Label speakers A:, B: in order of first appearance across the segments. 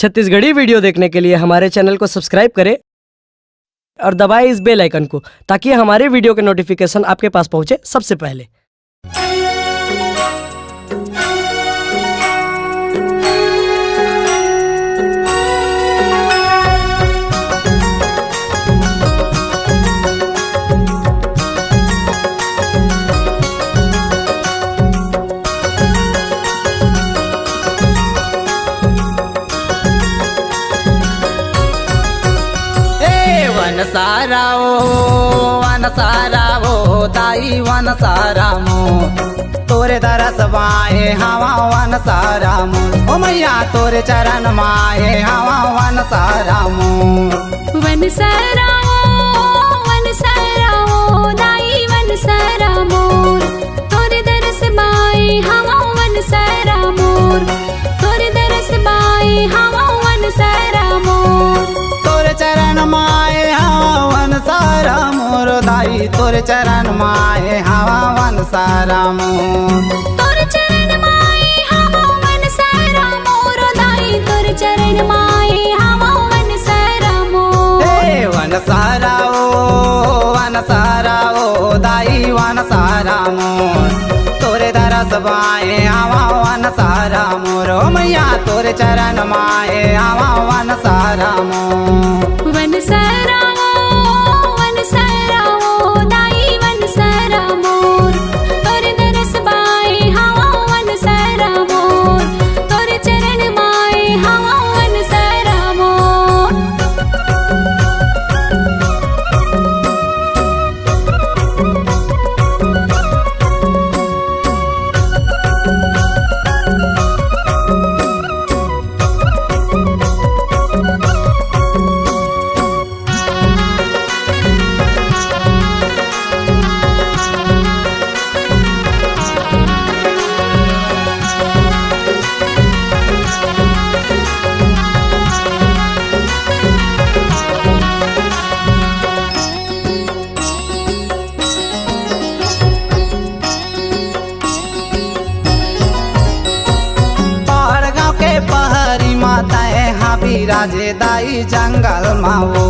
A: Chhattisgarhi video देखने के लिए हमारे चैनल को सब्सक्राइब करें और दबाएं इस बेल आइकन को ताकि हमारे वीडियो के नोटिफिकेशन आपके पास पहुंचे सबसे पहले।
B: वन सारा वो ताई वन सारा मो तोरे दरस बाए हवा वन सारा मो ओ मैया तोरे चरण माए हवा वन सारा मो
C: वन सारा वो दाई वन सारा मोर तोरे दरस बाए हवा वन सारा मोर तोरे दरस बाए हवा वन सारा मोर
B: तोरे चरण माए हवा वन सारा मोर दाई तोरे चरण माए हवा वन सारा मोर
C: तोरे चरण माए हवा वन सारा मोर दाई तोरे चरण माए हवा वन सारा मोर
B: वन सारा ओ दाई वन सारा मोर तोरे दरस बाए हवा वन सारा मोर ओ मैया तोरे चरण माए हवा वन सारा मोर
C: वन सारा वो दाई वन सारा मोर तोरे दरस बाए हवा वन सारा मोर तोरे चरण माए हवा वन सारा मोर
B: पहरी माता हाँ बिराजे दाई जंगल माओ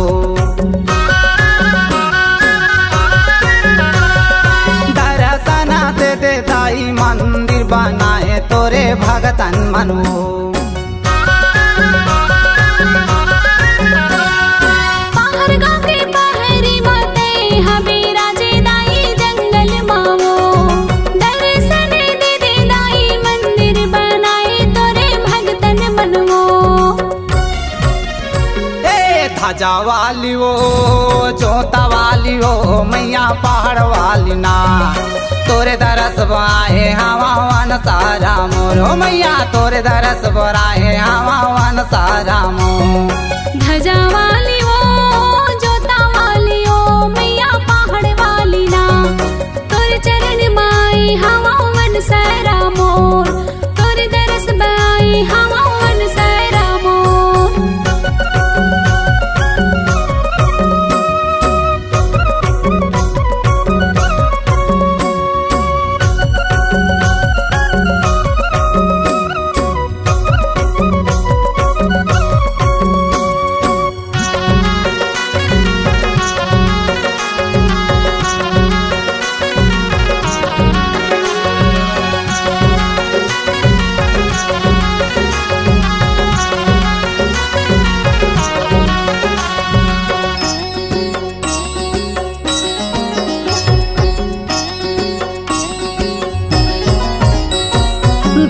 B: दरसना दे दाई मंदिर बनाए तोरे भगतन मनो ध्वजा वाली वो जोता वाली वो मैया पहाड़ वाली ना तोरे दरस बाए हवा वन सारा मोर ओ मैया तोरे दरस बराए हवा वन सारा मोर
C: ध्वजा वाली वो जोता वाली वो मैया पहाड़ वाली ना तोरे चरण माए हवा वन सारा मोर तोरे दरस बाए हवा वन सारा मोर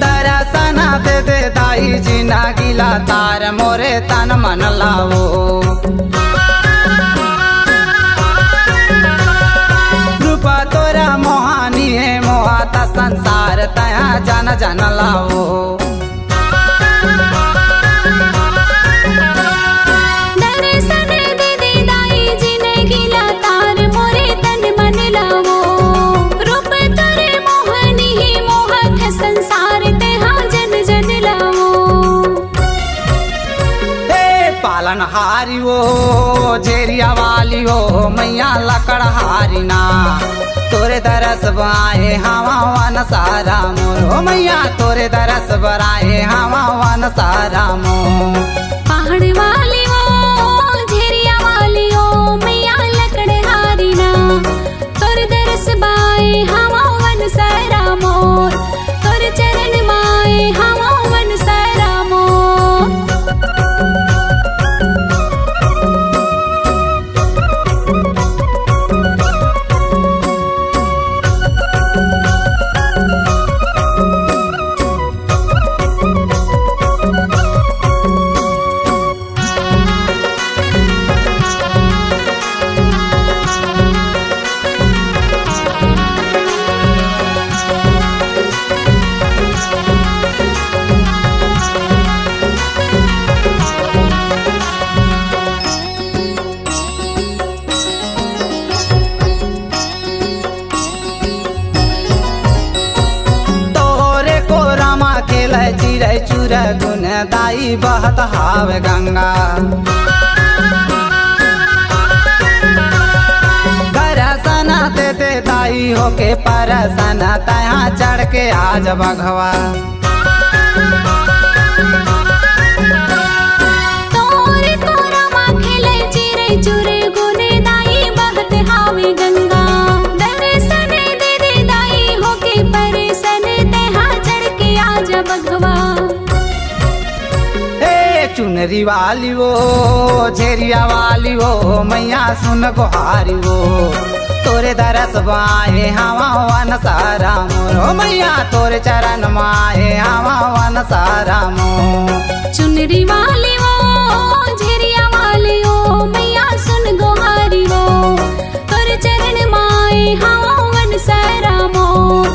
B: दरसना दे दाई जीना गिला तार मोरे तन मन लाओ रूपा तोरा मोहानी है मोहाता संसार तया जन जन लाओ हारी वो जेरिया वाली वो मैया लकड़ हारी ना तोरे दरस बाए हवा वन सारा मोर ओ मैया तोरे दरस बराए हवा वन सारा मोर चूर गुन दाई बहत हाव गंगा दर्शन देते दाई होके परसन तहाँ चढ़ के आज बघवा
C: तोरे कोरमा खेले चिरे चुरे गुने दाई बहत हावे गंगा दर्शन दे दे दाई होके परसन तहाँ चढ़ के आज बघवा
B: चुनरी वाली वो झेरिया वाली वो मैया सुन गुहारी वो तोरे दरस बाए हवा वन सारा मोर मैया तोरे चरण माए हवा वन सारा मोर
C: चुनरी वाली वो झेरिया वाली वो मैया सुन गुहारी वो तोर चरण माए हवा वन सारा मोर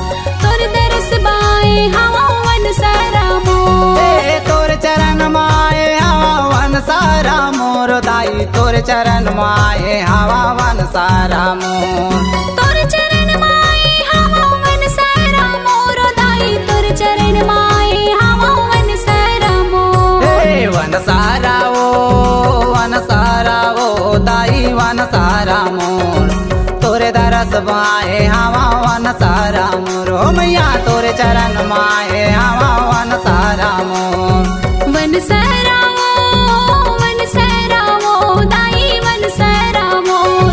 C: तोर दरस बाए हवा वन सारा मोर
B: तोर चरण माए हवा वन सारा मोर दाई तोर चरण माए हवा वन सारा मोर
C: तोर चरण माए हवा वन सारा मोर दाई तोर चरण माए हवा वन सारा मोर
B: वन सारा वो दाई वन सारा मोर तोरे दरस बाए हवा वन सारा मोर मैया तोरे चरण माए हवा वन सारा मोर
C: वन सारा वो दाई वन सारा मोर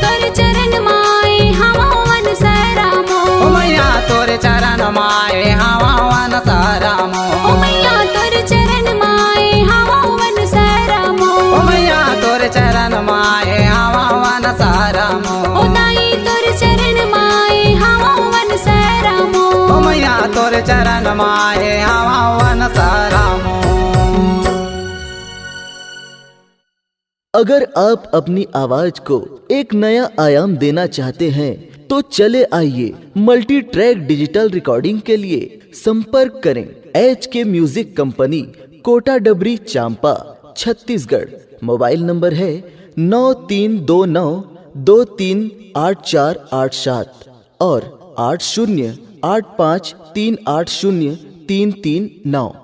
C: तोर चरण माए हवा वन सारा मोर
B: मैया तोरे चरण माए हवा वन सारा मोर
C: मैया तोर चरण माए हवा वन सारा मोर
B: मैया तोरे चरण माए हवा वन सारा मोर
C: दाई तोर चरण माए हवा वन सारा मोर
B: मैया तोरे चरण माए हवा वन सारा मोर।
D: अगर आप अपनी आवाज को एक नया आयाम देना चाहते हैं तो चले आइए मल्टी ट्रैक डिजिटल रिकॉर्डिंग के लिए संपर्क करें HK म्यूजिक कंपनी कोटा डबरी चांपा छत्तीसगढ़। मोबाइल नंबर है 9329238487 और 8085380339।